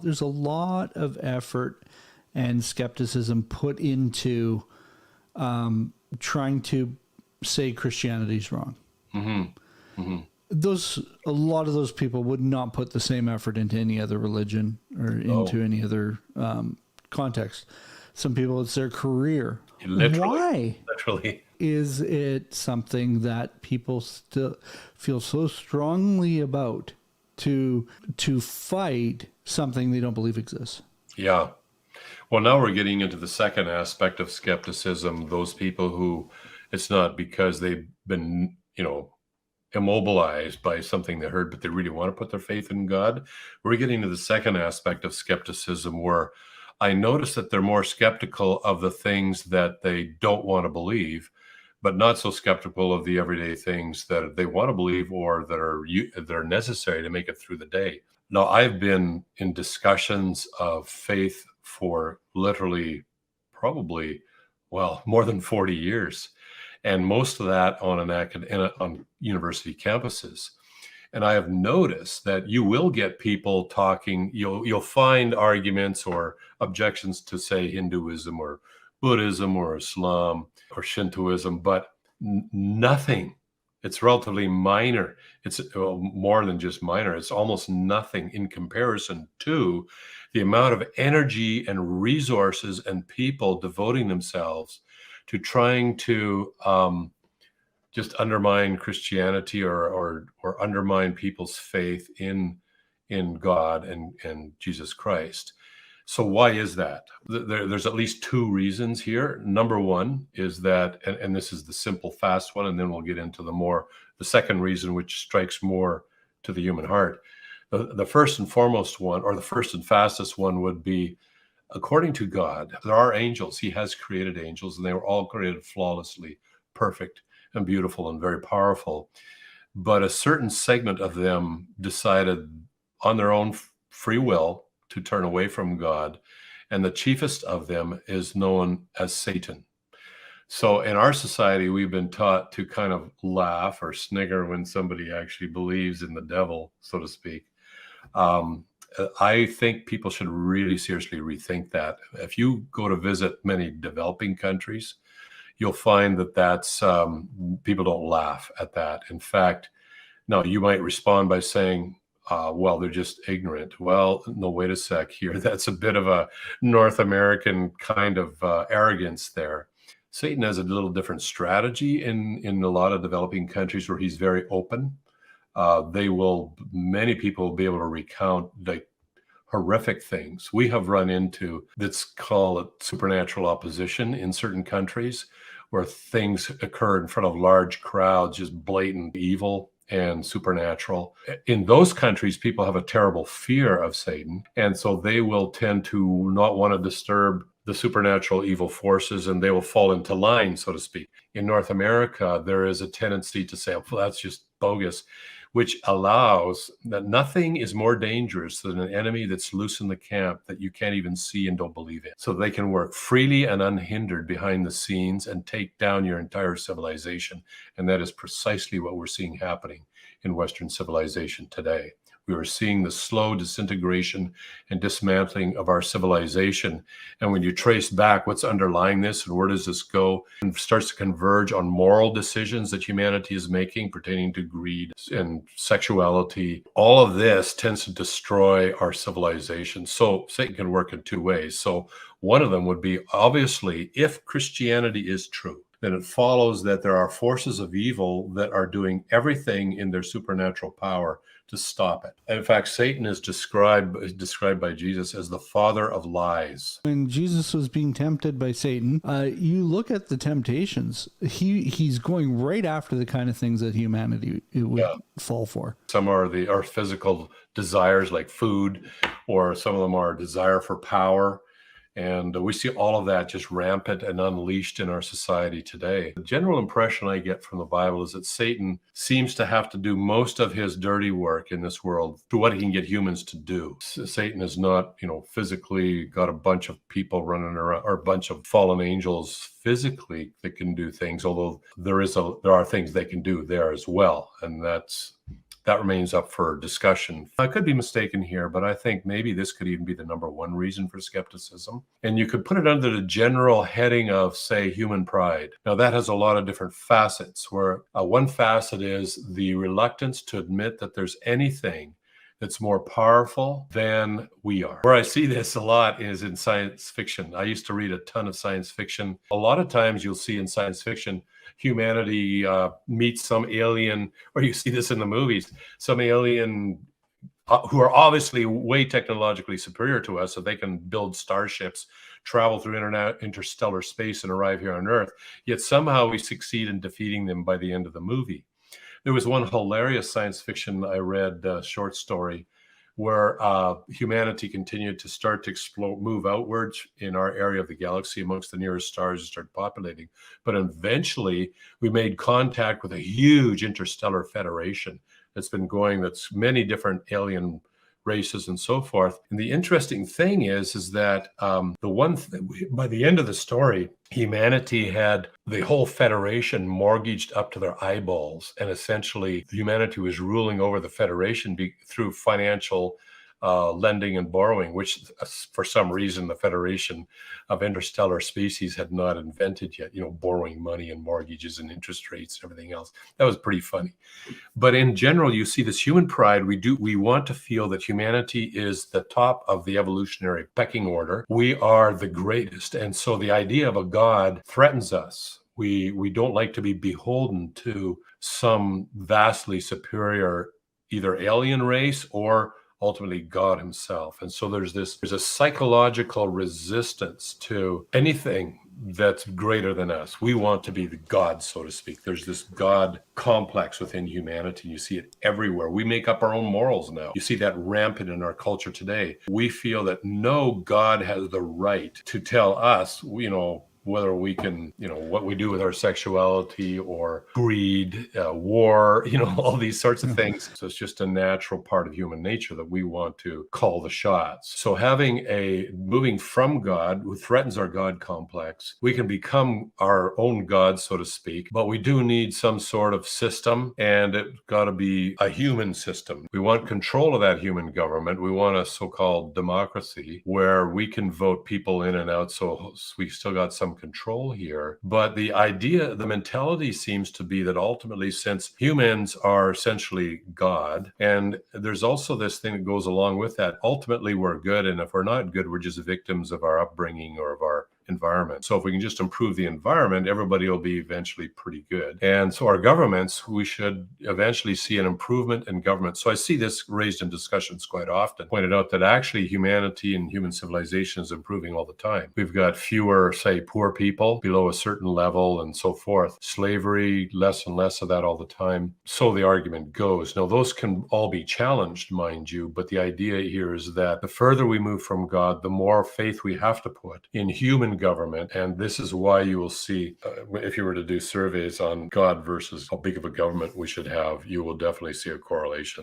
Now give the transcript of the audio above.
There's a lot of effort and skepticism put into trying to say Christianity's wrong. Mm-hmm. Mm-hmm. A lot of those people would not put the same effort into any other religion or into any other context. Some people, it's their career. Why Literally. is it something that people still feel so strongly about to fight something they don't believe exists? Yeah. Well, now we're getting into the second aspect of skepticism. Those people who it's not because they've been, immobilized by something they heard, but they really want to put their faith in God. We're getting to the second aspect of skepticism where I notice that they're more skeptical of the things that they don't want to believe, but not so skeptical of the everyday things that they want to believe or that are necessary to make it through the day. Now, I've been in discussions of faith for literally probably, more than 40 years. And most of that on university campuses. And I have noticed that you will get people talking, you'll find arguments or objections to, say, Hinduism or Buddhism or Islam or Shintoism, but nothing. It's relatively minor. It's more than just minor. It's almost nothing in comparison to the amount of energy and resources and people devoting themselves to trying to just undermine Christianity or undermine people's faith in God and Jesus Christ. So why is that? There's at least two reasons here. Number one is that, and this is the simple, fast one, and then we'll get into the second reason, which strikes more to the human heart. The first and foremost one, or the first and fastest one, would be, according to God, there are angels. He has created angels, and they were all created flawlessly, perfect and beautiful and very powerful. But a certain segment of them decided on their own free will to turn away from God. And the chiefest of them is known as Satan. So in our society, we've been taught to kind of laugh or snigger when somebody actually believes in the devil, so to speak. I think people should really seriously rethink that. If you go to visit many developing countries, you'll find that that's people don't laugh at that. In fact, now you might respond by saying, well, they're just ignorant. Well, no, wait a sec here. That's a bit of a North American kind of arrogance there. Satan has a little different strategy in a lot of developing countries where he's very open. Many people will be able to recount like horrific things we have run into. Let's call it supernatural opposition in certain countries where things occur in front of large crowds, just blatant evil and supernatural. In those countries, people have a terrible fear of Satan. And so they will tend to not want to disturb the supernatural evil forces, and they will fall into line, so to speak. In North America, there is a tendency to say, well, that's just bogus, which allows that nothing is more dangerous than an enemy that's loose in the camp that you can't even see and don't believe in. So they can work freely and unhindered behind the scenes and take down your entire civilization. And that is precisely what we're seeing happening in Western civilization today. We are seeing the slow disintegration and dismantling of our civilization. And when you trace back what's underlying this and where does this go, and starts to converge on moral decisions that humanity is making pertaining to greed and sexuality, all of this tends to destroy our civilization. So Satan can work in two ways. So one of them would be, obviously, if Christianity is true, then it follows that there are forces of evil that are doing everything in their supernatural power to stop it. In fact, Satan is described by Jesus as the father of lies. When Jesus was being tempted by Satan, you look at the temptations. He's going right after the kind of things that humanity would fall for. Some are our physical desires like food, or some of them are desire for power. And we see all of that just rampant and unleashed in our society today. The general impression I get from the Bible is that Satan seems to have to do most of his dirty work in this world through what he can get humans to do. Satan is not, physically got a bunch of people running around, or a bunch of fallen angels physically that can do things, although there are things they can do there as well. And that's that remains up for discussion. I could be mistaken here, but I think maybe this could even be the number one reason for skepticism. And you could put it under the general heading of, say, human pride. Now, that has a lot of different facets, where one facet is the reluctance to admit that there's anything that's more powerful than we are. Where I see this a lot is in science fiction. I used to read a ton of science fiction. A lot of times you'll see in science fiction, humanity meets some alien, or you see this in the movies, some alien who are obviously way technologically superior to us, so they can build starships, travel through interstellar space, and arrive here on Earth. Yet somehow we succeed in defeating them by the end of the movie. There was one hilarious science fiction I read, short story, where humanity continued to start to move outwards in our area of the galaxy amongst the nearest stars and start populating. But eventually we made contact with a huge interstellar federation that's many different alien races and so forth. And the interesting thing is that by the end of the story, humanity had the whole federation mortgaged up to their eyeballs, and essentially humanity was ruling over the federation through financial lending and borrowing, which for some reason the Federation of Interstellar Species had not invented yet, borrowing money and mortgages and interest rates and everything else. That was pretty funny. But in general, you see this human pride. We want to feel that humanity is the top of the evolutionary pecking order. We are the greatest. And so the idea of a God threatens us. We don't like to be beholden to some vastly superior either alien race or ultimately God himself. And so there's a psychological resistance to anything that's greater than us. We want to be the God, so to speak. There's this God complex within humanity. You see it everywhere. We make up our own morals now. You see that rampant in our culture today. We feel that no God has the right to tell us, whether we can, what we do with our sexuality or greed, war, all these sorts of things. So it's just a natural part of human nature that we want to call the shots. So moving from God, who threatens our God complex, we can become our own God, so to speak, but we do need some sort of system, and it's got to be a human system. We want control of that human government. We want a so-called democracy where we can vote people in and out. So we still got some control here. But the mentality seems to be that ultimately, since humans are essentially God, and there's also this thing that goes along with that, ultimately we're good, and if we're not good, we're just victims of our upbringing or of our environment. So if we can just improve the environment, everybody will be eventually pretty good. And so our governments, we should eventually see an improvement in government. So I see this raised in discussions quite often, pointed out that actually humanity and human civilization is improving all the time. We've got fewer, say, poor people below a certain level and so forth. Slavery, less and less of that all the time. So the argument goes. Now, those can all be challenged, mind you, but the idea here is that the further we move from God, the more faith we have to put in human government. And this is why you will see, if you were to do surveys on God versus how big of a government we should have, you will definitely see a correlation.